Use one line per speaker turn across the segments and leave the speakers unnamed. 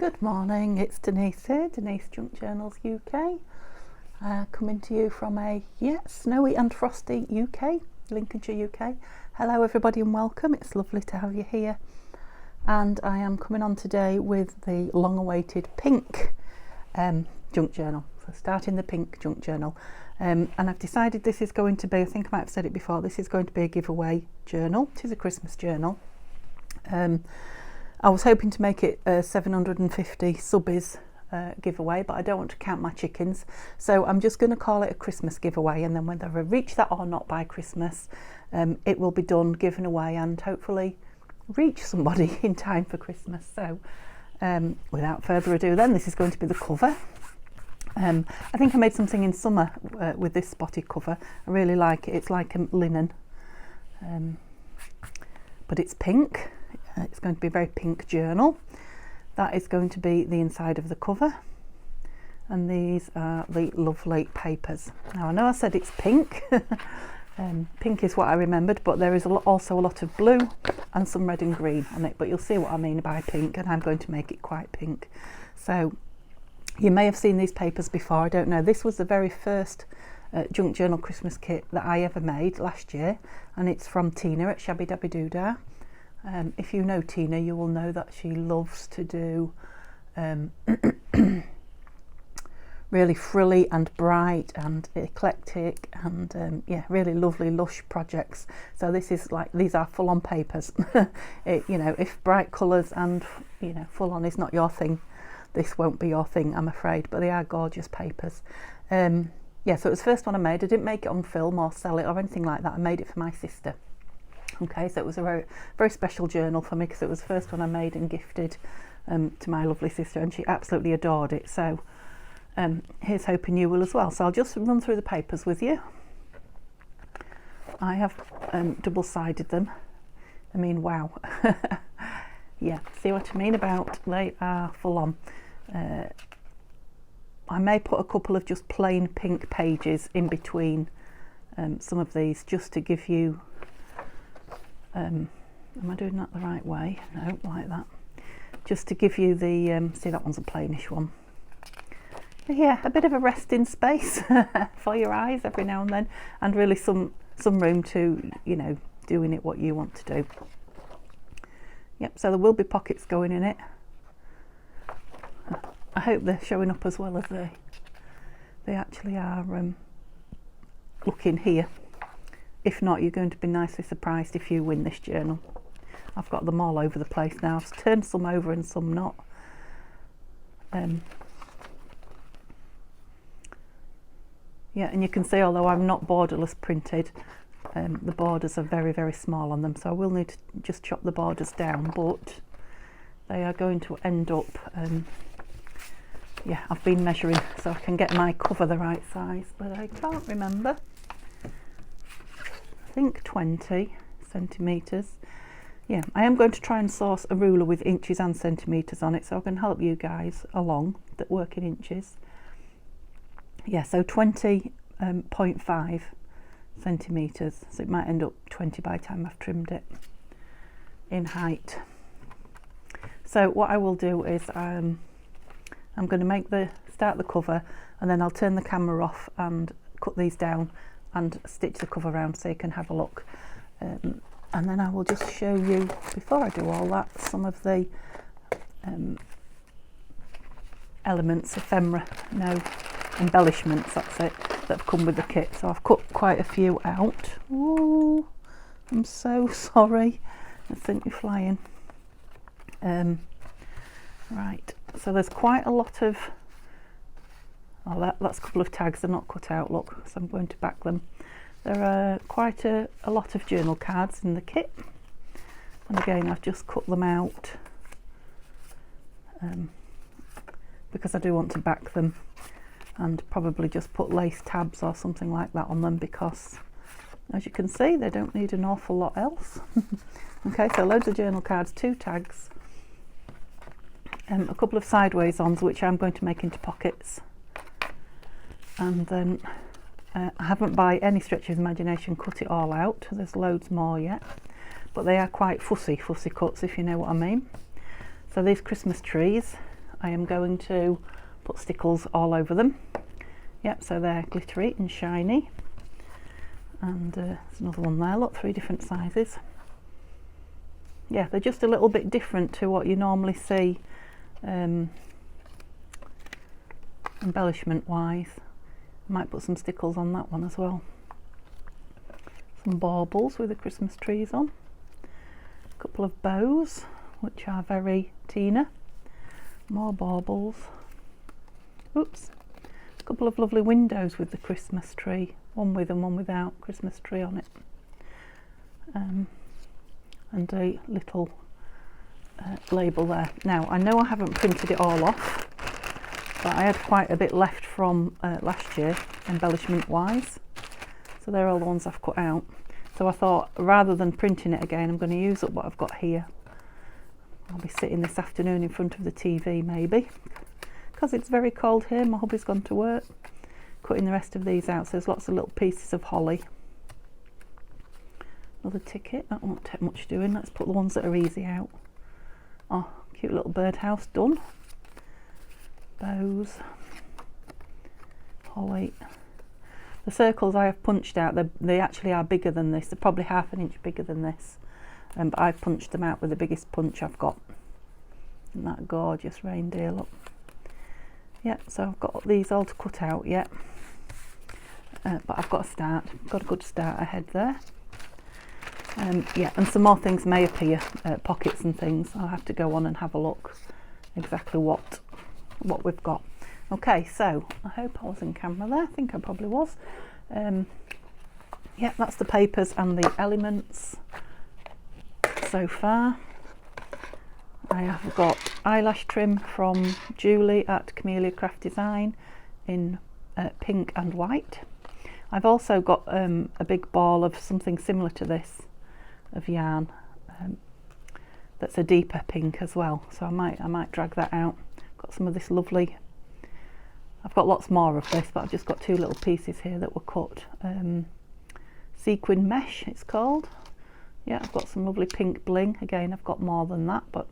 Good morning, it's Denise here, Denise Junk Journals UK, coming to you from a snowy and frosty UK, Lincolnshire UK. Hello everybody and welcome, it's lovely to have you here. And I am coming on today with the long-awaited pink junk journal, so starting the pink junk journal. And I've decided this is going to be, I think I might have said it before, this is going to be a giveaway journal. It is a Christmas journal. I was hoping to make it a 750 subbies giveaway, but I don't want to count my chickens, so I'm just going to call it a Christmas giveaway, and then whether I reach that or not by Christmas, it will be done, given away, and hopefully reach somebody in time for Christmas. So without further ado then, this is going to be the cover. I think I made something in summer with this spotted cover. I really like it. It's like a linen, but it's pink. It's going to be a very pink journal. That is going to be the inside of the cover, and these are the lovely papers. Now I know I said it's pink. Pink is what I remembered, but there is also a lot of blue and some red and green on it, but you'll see what I mean by pink, and I'm going to make it quite pink. So you may have seen these papers before, I don't know. This was the very first junk journal Christmas kit that I ever made last year, and it's from Tina at Shabbydabbydoodah. If you know Tina, you will know that she loves to do really frilly and bright and eclectic and really lovely lush projects. So this is like, these are full-on papers. If bright colours and full-on is not your thing, this won't be your thing, I'm afraid, but they are gorgeous papers. So it was the first one I made. I didn't make it on film or sell it or anything like that. I made it for my sister. Okay, so it was a very, very special journal for me because it was the first one I made and gifted to my lovely sister, and she absolutely adored it. So here's hoping you will as well. So I'll just run through the papers with you. I have double-sided them. I mean, wow. Yeah, see what I mean about they are full on. I may put a couple of just plain pink pages in between some of these, just to give you am I doing that the right way? No, like that. Just to give you the see, that one's a plainish one. Yeah, a bit of a resting space for your eyes every now and then, and really some room to doing it what you want to do. Yep, so there will be pockets going in it. I hope they're showing up as well as they actually are looking here. If not, you're going to be nicely surprised if you win this journal. I've got them all over the place now. I've turned some over and some not. Yeah, and you can see, although I'm not borderless printed, the borders are very, very small on them, so I will need to just chop the borders down, but they are going to end up, I've been measuring so I can get my cover the right size, but I can't remember. I think 20 centimetres. Yeah, I am going to try and source a ruler with inches and centimetres on it, so I can help you guys along that work in inches. Yeah, so 20.5 centimetres, so it might end up 20 by the time I've trimmed it in height. So what I will do is I'm going to start the cover, and then I'll turn the camera off and cut these down and stitch the cover around so you can have a look, and then I will just show you, before I do all that, some of the elements, ephemera, embellishments, that's it, that have come with the kit. So I've cut quite a few out. Ooh, I'm so sorry, I sent you flying. Right, so there's quite a lot of, that's a couple of tags, they're not cut out, look, so I'm going to back them. There are quite a lot of journal cards in the kit, and again I've just cut them out because I do want to back them, and probably just put lace tabs or something like that on them, because as you can see they don't need an awful lot else. Okay, so loads of journal cards, 2 tags, a couple of sideways ons which I'm going to make into pockets, and then I haven't by any stretch of imagination cut it all out. There's loads more yet, but they are quite fussy cuts, if you know what I mean. So these Christmas trees, I am going to put stickles all over them. Yep, so they're glittery and shiny. And there's another one there, look, 3 different sizes. Yeah, they're just a little bit different to what you normally see embellishment wise. I might put some stickles on that one as well. Some baubles with the Christmas trees on. A couple of bows, which are very Tina. More baubles. Oops. A couple of lovely windows with the Christmas tree. One with and one without Christmas tree on it. And a little label there. Now, I know I haven't printed it all off, but I had quite a bit left from last year, embellishment wise. So they're all the ones I've cut out. So I thought, rather than printing it again, I'm going to use up what I've got here. I'll be sitting this afternoon in front of the TV maybe, because it's very cold here. My hubby's gone to work, cutting the rest of these out. So there's lots of little pieces of holly. Another ticket, that won't take much doing. Let's put the ones that are easy out. Oh, cute little birdhouse done. Bows. Holly. The circles I have punched out, they actually are bigger than this. They're probably half an inch bigger than this. But I've punched them out with the biggest punch I've got. Isn't that gorgeous reindeer, look. Yeah, so I've got these all to cut out yet. But I've got a start. Got a good start ahead there. Yeah, and some more things may appear, pockets and things. I'll have to go on and have a look exactly what we've got. Okay, so I hope I was in camera there. I think I probably was. Yeah, that's the papers and the elements so far. I have got eyelash trim from Julie at Camellia Craft Design in pink and white. I've also got a big ball of something similar to this, of yarn, that's a deeper pink as well, so I might drag that out. Got some of this lovely, I've got lots more of this, but I've just got 2 little pieces here that were cut. Sequin mesh it's called. Yeah, I've got some lovely pink bling. Again, I've got more than that, but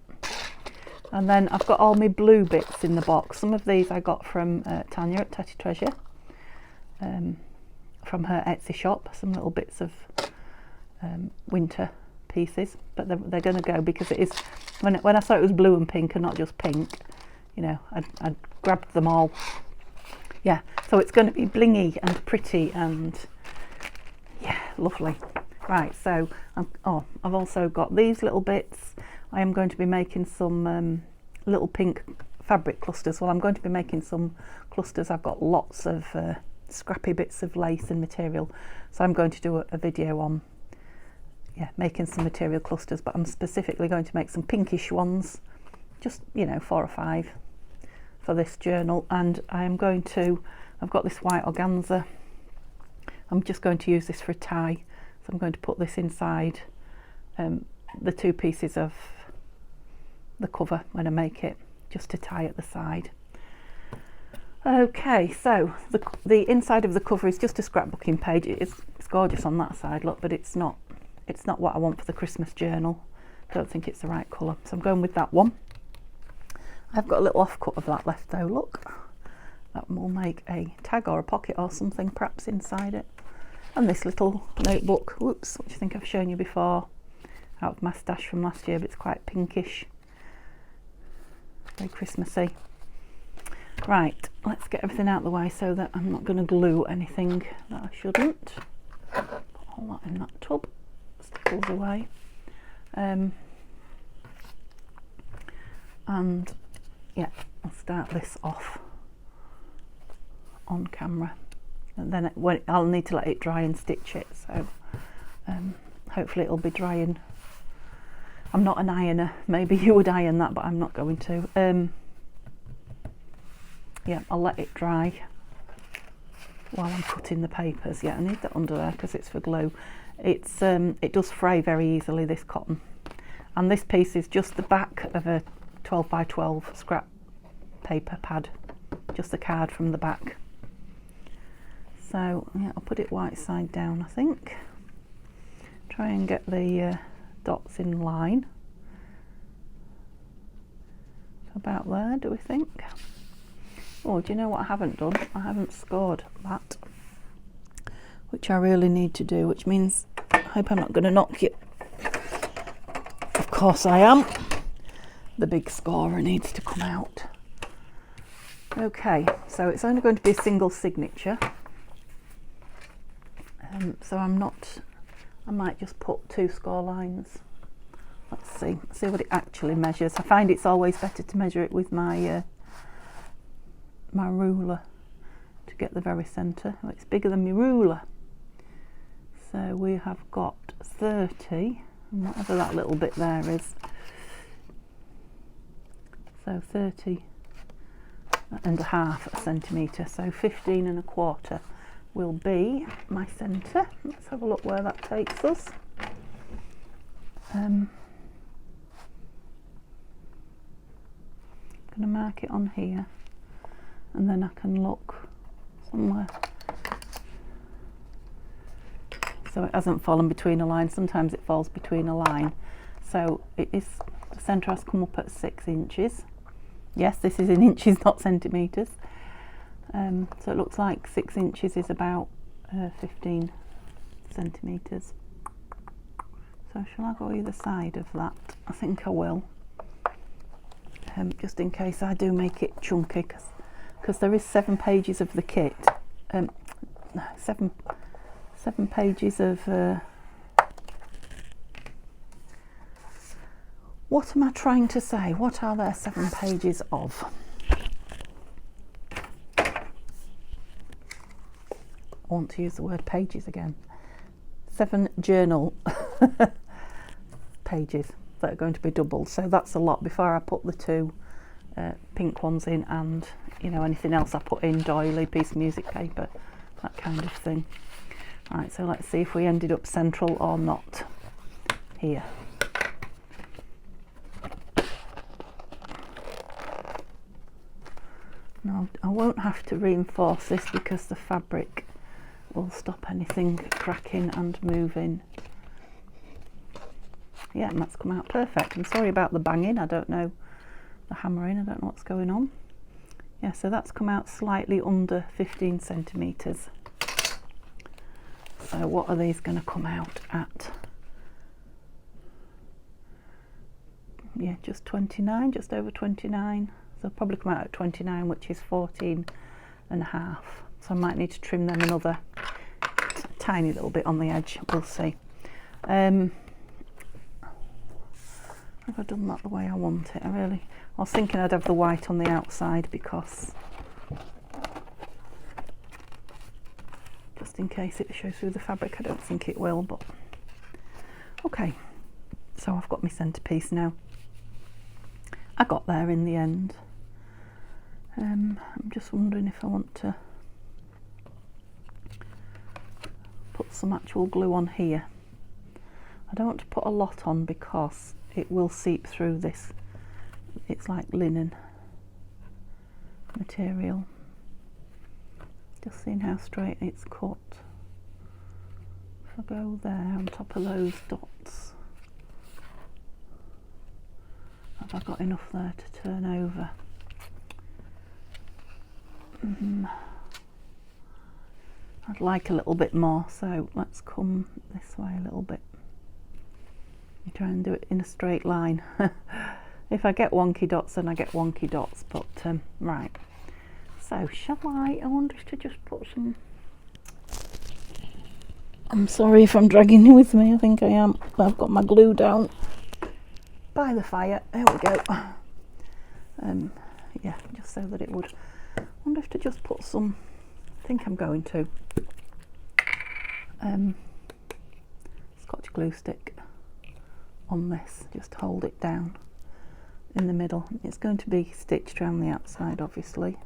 and then I've got all my blue bits in the box. Some of these I got from Tanya at Tatty Treasure, from her Etsy shop. Some little bits of winter pieces, but they're going to go because it is, when I saw it was blue and pink and not just pink, you know, I grabbed them all. Yeah, so it's going to be blingy and pretty and yeah, lovely. Right, so I've also got these little bits. I am going to be making some little pink fabric clusters. Well, I'm going to be making some clusters. I've got lots of scrappy bits of lace and material, so I'm going to do a video on making some material clusters, but I'm specifically going to make some pinkish ones, just, you know, 4 or 5 for this journal. And I'm going to, I've got this white organza, I'm just going to use this for a tie, so I'm going to put this inside the 2 pieces of the cover when I make it, just to tie at the side. Okay, so the inside of the cover is just a scrapbooking page. It's gorgeous on that side, look, but it's not what I want for the Christmas journal. Don't think it's the right colour, so I'm going with that one. I've got a little offcut of that left though, look. That will make a tag or a pocket or something perhaps inside it. And this little notebook, whoops, which I think I've shown you before, out of my stash from last year, but it's quite pinkish, very Christmassy. Right, let's get everything out of the way so that I'm not going to glue anything that I shouldn't. Put all that in that tub, stickles away. And yeah, I'll start this off on camera, and then I'll need to let it dry and stitch it, so hopefully it'll be drying. I'm not an ironer, maybe you would iron that, but I'm not going to. Yeah, I'll let it dry while I'm cutting the papers. Yeah, I need that under there because it's for glue. It's it does fray very easily, this cotton, and this piece is just the back of a 12 by 12 scrap paper pad, just the card from the back. So yeah, I'll put it white side down, I think. Try and get the dots in line. About there, do we think? Oh, do you know what I haven't done? I haven't scored that, which I really need to do, which means I hope I'm not going to knock you. Of course I am. The big scorer needs to come out. Okay, so it's only going to be a single signature. So I might just put 2 score lines. Let's see what it actually measures. I find it's always better to measure it with my my ruler to get the very centre. Well, it's bigger than my ruler. So we have got 30, and whatever that little bit there is. So 30.5 centimetre. So 15.25 will be my centre. Let's have a look where that takes us. I'm going to mark it on here, and then I can look somewhere so it hasn't fallen between a line. Sometimes it falls between a line. So it is, the centre has come up at 6 inches. Yes, this is in inches, not centimetres. So it looks like 6 inches is about 15 centimetres. So shall I go either side of that? I think I will. Just in case I do make it chunky, because there is 7 pages of the kit. 7 pages of what am I trying to say? What are there 7 pages of? I want to use the word pages again. 7 journal pages that are going to be doubled, so that's a lot before I put the 2 pink ones in, and you know, anything else I put in, doily, piece of music paper, that kind of thing. Right, so let's see if we ended up central or not here. Now I won't have to reinforce this because the fabric will stop anything cracking and moving. Yeah, and that's come out perfect. I'm sorry about the banging, I don't know, the hammering, I don't know what's going on. Yeah, so that's come out slightly under 15 centimetres. So what are these going to come out at? Yeah, just 29, just over 29. So they'll probably come out at 29, which is 14.5. So I might need to trim them another tiny little bit on the edge, we'll see. Have I done that the way I want it? I was thinking I'd have the white on the outside, because just in case it shows through the fabric. I don't think it will, but okay. So I've got my centrepiece now. I got there in the end. I'm just wondering if I want to put some actual glue on here. I don't want to put a lot on because it will seep through this. It's like linen material. Just seeing how straight it's cut. If I go there on top of those dots, have I got enough there to turn over? I'd like a little bit more, so let's come this way a little bit. You try and do it in a straight line. If I get wonky dots, then I get wonky dots, but right. So shall I wonder if to just put some, I'm sorry if I'm dragging you with me, I think I am. I've got my glue down by the fire, there we go. Yeah, just so that it would, I wonder if to just put some, I think I'm going to, Scotch glue stick on this, just hold it down in the middle. It's going to be stitched around the outside, obviously.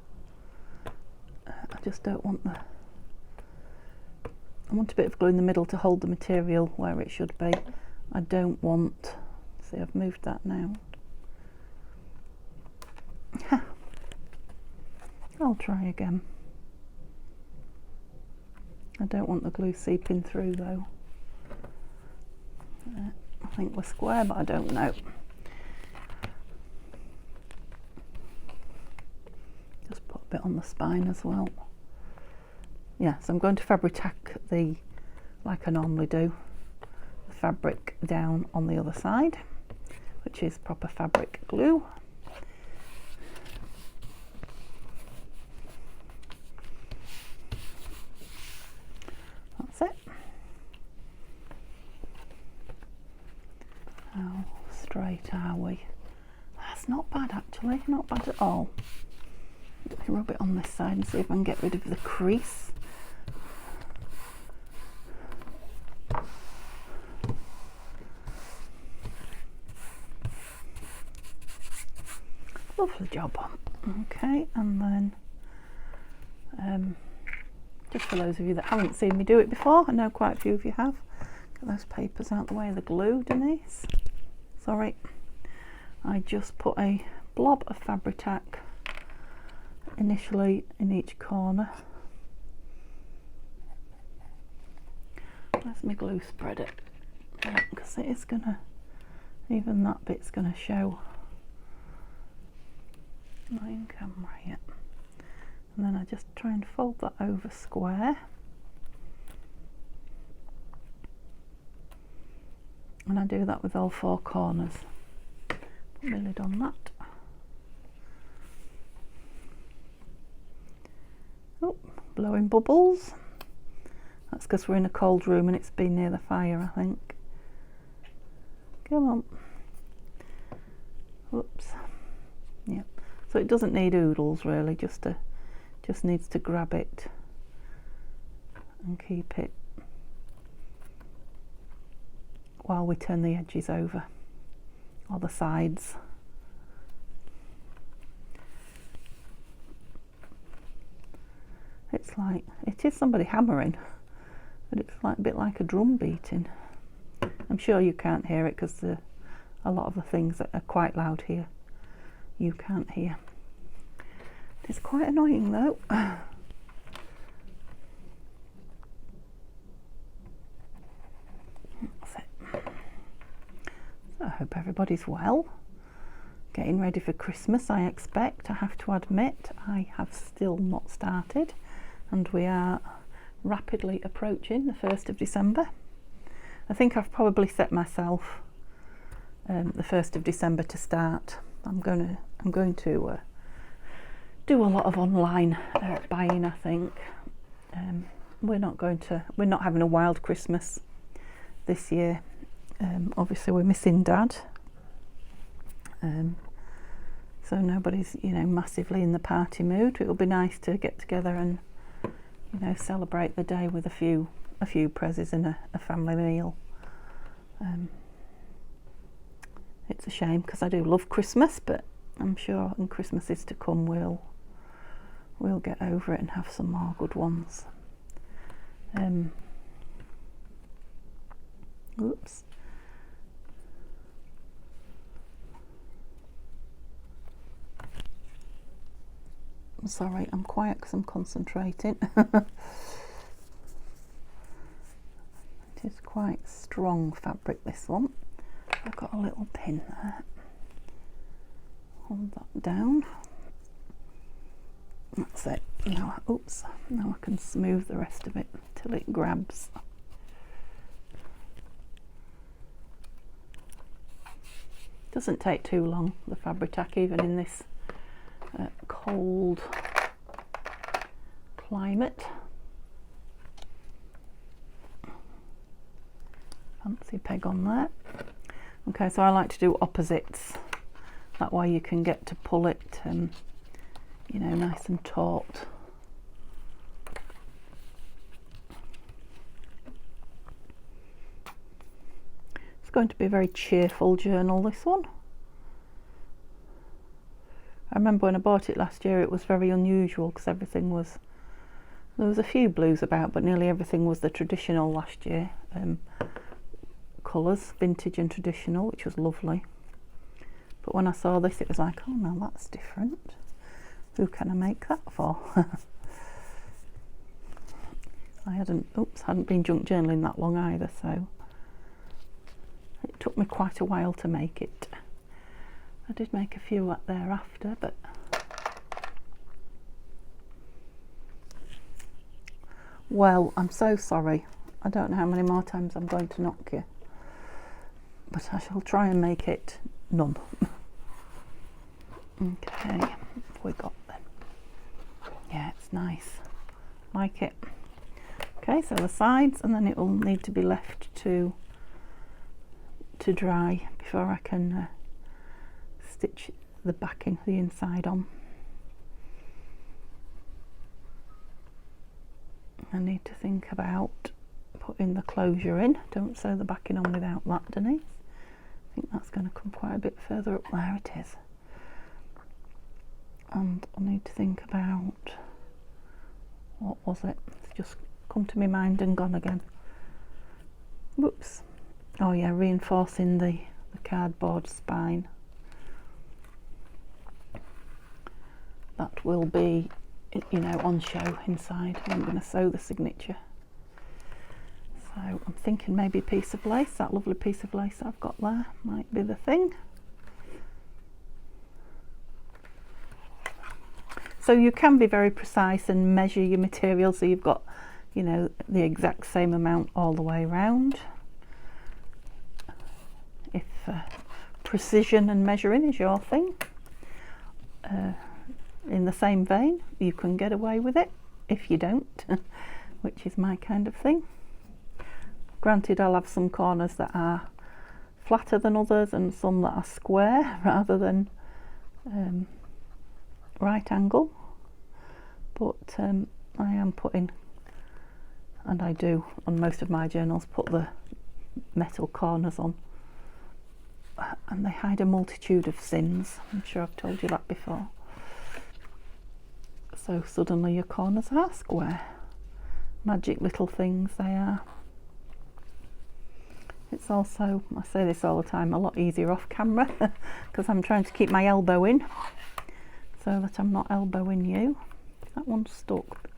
I just don't want I want a bit of glue in the middle to hold the material where it should be. I don't want, see, I've moved that now. I'll try again. I don't want the glue seeping through though. I think we're square, but I don't know. bit on the spine as well. Yeah, so I'm going to fabric tack the, like I normally do, the fabric down on the other side, which is proper fabric glue. That's it. How straight are we? That's not bad actually, not bad at all. Let me rub it on this side and see if I can get rid of the crease. Lovely job. Okay, and then just for those of you that haven't seen me do it before, I know quite a few of you have, get those papers out the way of the glue, Denise. Sorry. I just put a blob of fabric tack initially in each corner. Where's my glue spreader? Because it is gonna, even that bit's gonna show. Not in camera yet. And then I just try and fold that over square. And I do that with all four corners. Put my lid on that. Oh, blowing bubbles. That's because we're in a cold room and it's been near the fire, I think. Come on. Whoops. Yep. So it doesn't need oodles really, just needs to grab it and keep it while we turn the edges over, or the sides. It's like, it is somebody hammering, but it's like a bit like a drum beating. I'm sure you can't hear it because a lot of the things that are quite loud here you can't hear. It's quite annoying though. That's it. So I hope everybody's well. Getting ready for Christmas, I expect. I have to admit, I have still not started, and we are rapidly approaching the 1st of December. I think I've probably set myself the 1st of December to start. I'm going to do a lot of online buying, I think. We're not having a wild Christmas this year. Obviously we're missing Dad. So nobody's, massively in the party mood. It'll be nice to get together and, celebrate the day with a few prezzies and a family meal. It's a shame because I do love Christmas, but I'm sure in Christmases to come we'll get over it and have some more good ones. Oops. I'm sorry, I'm quiet because I'm concentrating. It is quite strong fabric, this one. I've got a little pin there. Hold that down. That's it. Now, oops. Now I can smooth the rest of it till it grabs. Doesn't take too long, the fabric tack, even in this cold climate. Fancy peg on there. Okay, so I like to do opposites. That way you can get to pull it, nice and taut. It's going to be a very cheerful journal, this one. I remember when I bought it last year, it was very unusual because everything was, there was a few blues about, but nearly everything was the traditional last year. Colours, vintage and traditional, which was lovely. But when I saw this, it was like, oh no, that's different. Who can I make that for? I hadn't been junk journaling that long either, so it took me quite a while to make it. I did make a few thereafter, but Well, I'm so sorry. I don't know how many more times I'm going to knock you, but I shall try and make it none. Okay, what have we got then? Yeah, it's nice. Like it. Okay, so the sides, and then it will need to be left to dry before I can stitch the backing, the inside on. I need to think about putting the closure in. Don't sew the backing on without that, Denise. I think that's going to come quite a bit further up. There it is. And I need to think about, what was it? It's just come to my mind and gone again. Whoops. Oh yeah, reinforcing the cardboard spine. That will be, you know, on show inside. I'm going to sew the signature. So I'm thinking maybe a piece of lace, that lovely piece of lace I've got there might be the thing. So you can be very precise and measure your material so you've got, you know, the exact same amount all the way around. If precision and measuring is your thing. In the same vein, you can get away with it if you don't, which is my kind of thing. Granted, I'll have some corners that are flatter than others and some that are square rather than right angle, but I am putting, and I do on most of my journals, put the metal corners on, and they hide a multitude of sins. I'm sure I've told you that before. So suddenly your corners are square. Magic little things they are. It's also, I say this all the time, a lot easier off camera because I'm trying to keep my elbow in so that I'm not elbowing you. That one's stuck.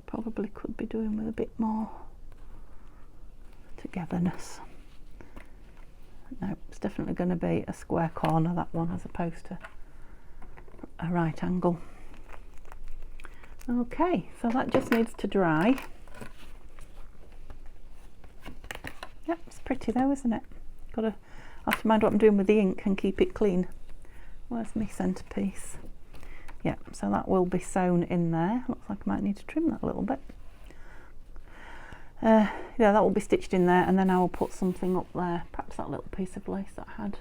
Probably could be doing with a bit more togetherness. No, it's definitely going to be a square corner, that one, as opposed to a right angle. Okay, so that just needs to dry. Yep, it's pretty though, isn't it? I have to mind what I'm doing with the ink and keep it clean. Where's my centrepiece? Yep, so that will be sewn in there. Looks like I might need to trim that a little bit. Yeah, that will be stitched in there, and then I will put something up there. Perhaps that little piece of lace that I had.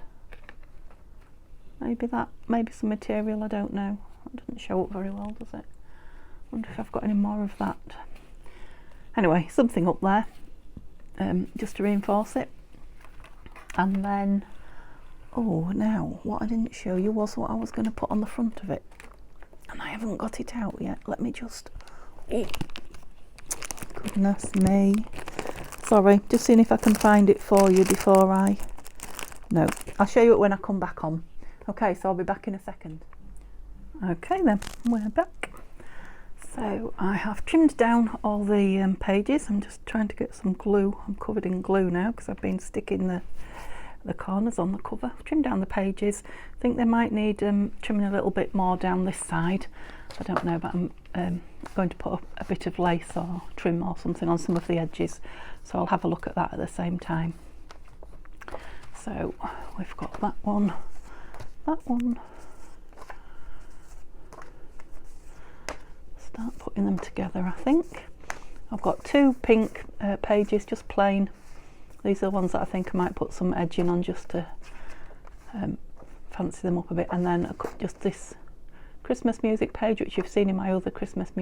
Maybe that, maybe some material, I don't know. That doesn't show up very well, does it? Wonder if I've got any more of that. Anyway, something up there, just to reinforce it. And then, oh, now what I didn't show you was what I was going to put on the front of it, and I haven't got it out yet. Let me just, oh, goodness me, sorry, just seeing if I can find it for you before no, I'll show you it when I come back on. Okay, so I'll be back in a second. Okay then, we're back. So I have trimmed down all the pages. I'm just trying to get some glue. I'm covered in glue now because I've been sticking the corners on the cover. I've trimmed down the pages. I think they might need trimming a little bit more down this side. I don't know, but I'm going to put a bit of lace or trim or something on some of the edges. So I'll have a look at that at the same time. So we've got that one, that one. Start putting them together, I think. I've got two pink pages, just plain. These are the ones that I think I might put some edging on just to fancy them up a bit, and then just this Christmas music page, which you've seen in my other Christmas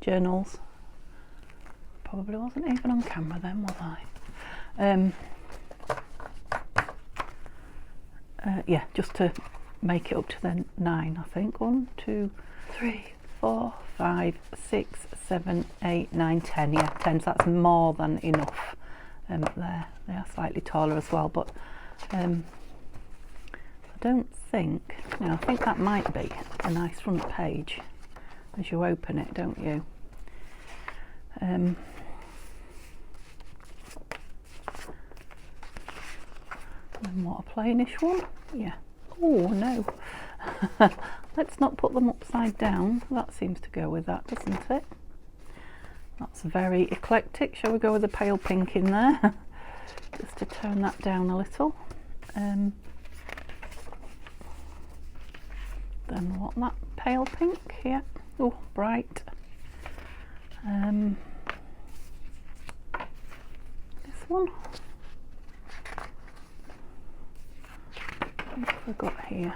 journals. Probably wasn't even on camera then, was I? Yeah, just to make it up to the 9, I think. 1, 2, 3, 4, 5, 6, 7, 8, 9, 10. Yeah, 10. So that's more than enough. There, they are slightly taller as well, but I don't think. You know, I think that might be a nice front page as you open it, don't you? And what a plainish one. Yeah. Oh no. Let's not put them upside down. That seems to go with that, doesn't it? That's very eclectic. Shall we go with a pale pink in there? Just to tone that down a little. Then what, that pale pink? Yeah. Oh, bright. This one. What have we got here?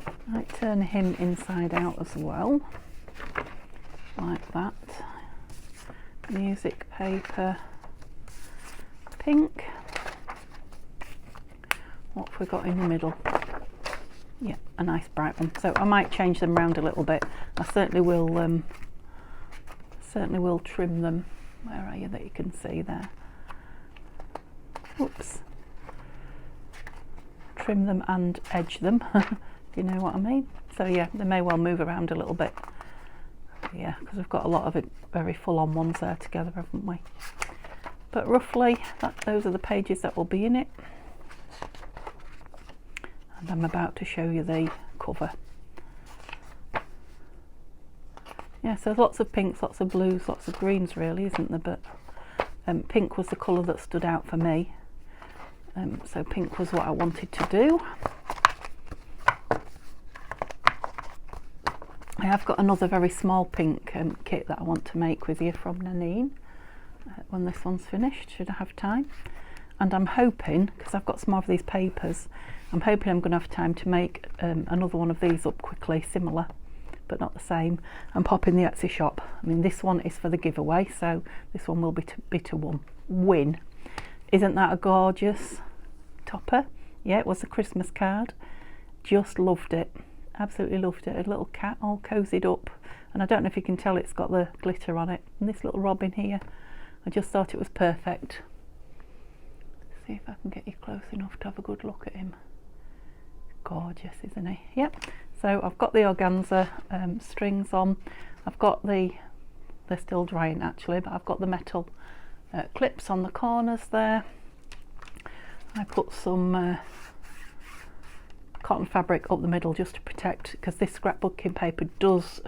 I might turn him inside out as well, like that. Music paper, pink. What have we got in the middle? Yeah, a nice bright one. So I might change them around a little bit. I certainly will trim them. Where are you that you can see there? Oops. Trim them and edge them. Do you know what I mean? So yeah, they may well move around a little bit. Yeah, because we've got a lot of it, very full-on ones there together, haven't we? But roughly, those are the pages that will be in it. And I'm about to show you the cover. Yeah, so lots of pinks, lots of blues, lots of greens really, isn't there? But pink was the colour that stood out for me. So pink was what I wanted to do. I have got another very small pink kit that I want to make with you from Nanine when this one's finished, should I have time. And I'm hoping, because I've got some more of these papers, I'm hoping I'm going to have time to make another one of these up quickly, similar but not the same, and pop in the Etsy shop. I mean, this one is for the giveaway, so this one will be to win. Isn't that a gorgeous topper? Yeah, it was a Christmas card. Just loved it. Absolutely loved it. A little cat all cozied up, and I don't know if you can tell, it's got the glitter on it, and this little robin here. I just thought it was perfect. See if I can get you close enough to have a good look at him. Gorgeous, isn't he? Yep. So I've got the organza strings on. I've got they're still drying actually, but I've got the metal clips on the corners there. I put some cotton fabric up the middle just to protect, because this scrapbooking paper does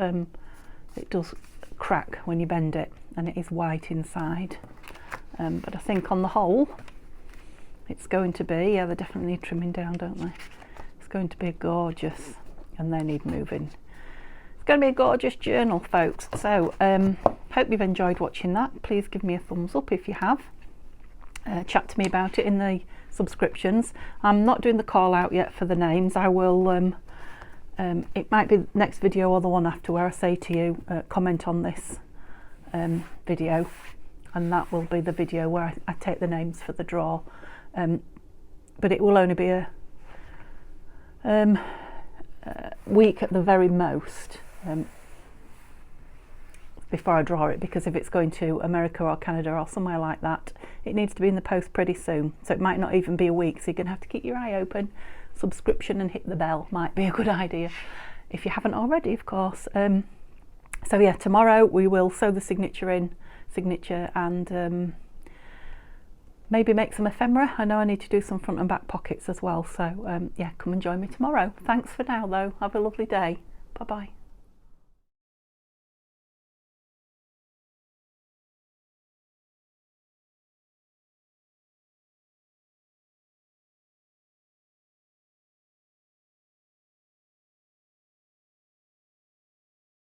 crack when you bend it, and it is white inside. But I think on the whole it's going to be, yeah, they definitely need trimming down, don't they? It's going to be gorgeous, and they need moving. It's going to be a gorgeous journal, folks. So hope you've enjoyed watching that. Please give me a thumbs up if you have. Chat to me about it in the subscriptions. I'm not doing the call out yet for the names. I will it might be the next video or the one after, where I say to you comment on this video, and that will be the video where I take the names for the draw. But it will only be a week at the very most before I draw it, because if it's going to America or Canada or somewhere like that, it needs to be in the post pretty soon, so it might not even be a week, so you're gonna have to keep your eye open. Subscription and hit the bell might be a good idea if you haven't already, of course. So yeah, tomorrow we will sew the signature and maybe make some ephemera. I know I need to do some front and back pockets as well, so yeah, come and join me tomorrow. Thanks for now though, have a lovely day. Bye bye.